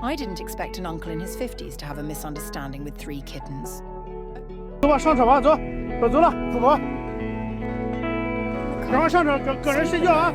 I didn't expect an uncle in his 50s to have a misunderstanding with 3 kittens. 走吧，上车吧，走了，富宝，赶快上车，个人睡觉啊。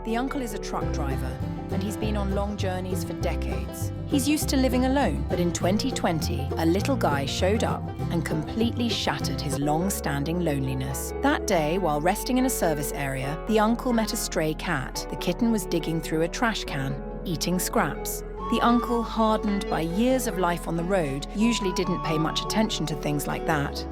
The uncle is a truck driver, and he's been on long journeys for decades. He's used to living alone, but in 2020, a little guy showed up and completely shattered his long-standing loneliness. That day, while resting in a service area, the uncle met a stray cat. The kitten was digging through a trash can, eating scraps. The uncle, hardened by years of life on the road, usually didn't pay much attention to things like that.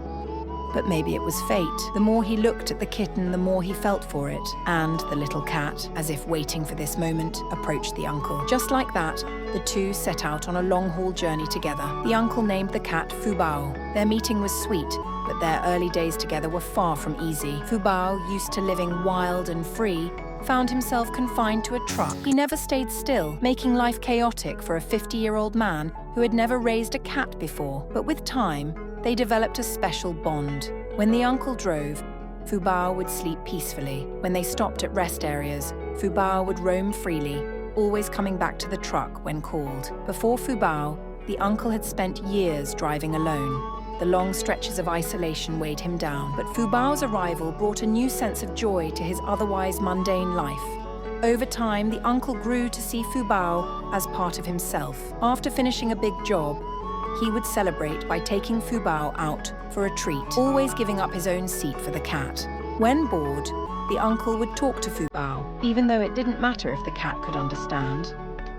But maybe it was fate. The more he looked at the kitten, the more he felt for it. And the little cat, as if waiting for this moment, approached the uncle. Just like that, the two set out on a long-haul journey together. The uncle named the cat Fubao. Their meeting was sweet, but their early days together were far from easy. Fubao, used to living wild and free, found himself confined to a truck. He never stayed still, making life chaotic for a 50-year-old man who had never raised a cat before. But with time, they developed a special bond. When the uncle drove, Fubao would sleep peacefully. When they stopped at rest areas, Fubao would roam freely, always coming back to the truck when called. Before Fubao, the uncle had spent years driving alone. The long stretches of isolation weighed him down, but Fubao's arrival brought a new sense of joy to his otherwise mundane life. Over time, the uncle grew to see Fubao as part of himself. After finishing a big job, he would celebrate by taking Fubao out for a treat, always giving up his own seat for the cat. When bored, the uncle would talk to Fubao, even though it didn't matter if the cat could understand.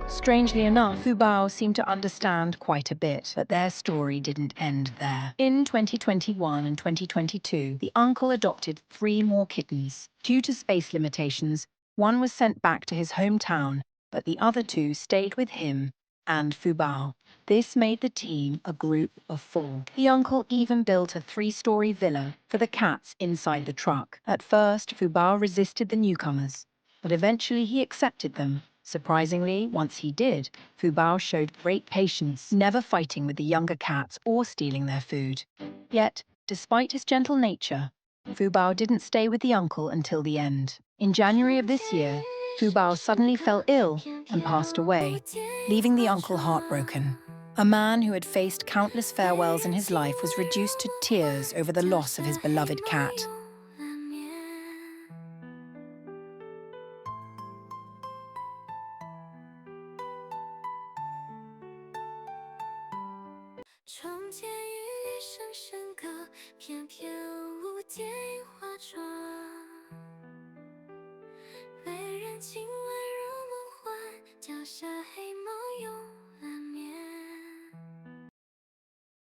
Strangely enough, Fubao seemed to understand quite a bit, but their story didn't end there. In 2021 and 2022, the uncle adopted 3 more kittens. Due to space limitations, one was sent back to his hometown, but the other 2 stayed with him and Fubao. This made the team a group of 4. The uncle even built a 3-story villa for the cats inside the truck. At first, Fubao resisted the newcomers, but eventually he accepted them. Surprisingly, once he did, Fubao showed great patience, never fighting with the younger cats or stealing their food. Yet, despite his gentle nature, Fubao didn't stay with the uncle until the end. In January of this year, Fubao suddenly fell ill and passed away, leaving the uncle heartbroken. A man who had faced countless farewells in his life was reduced to tears over the loss of his beloved cat.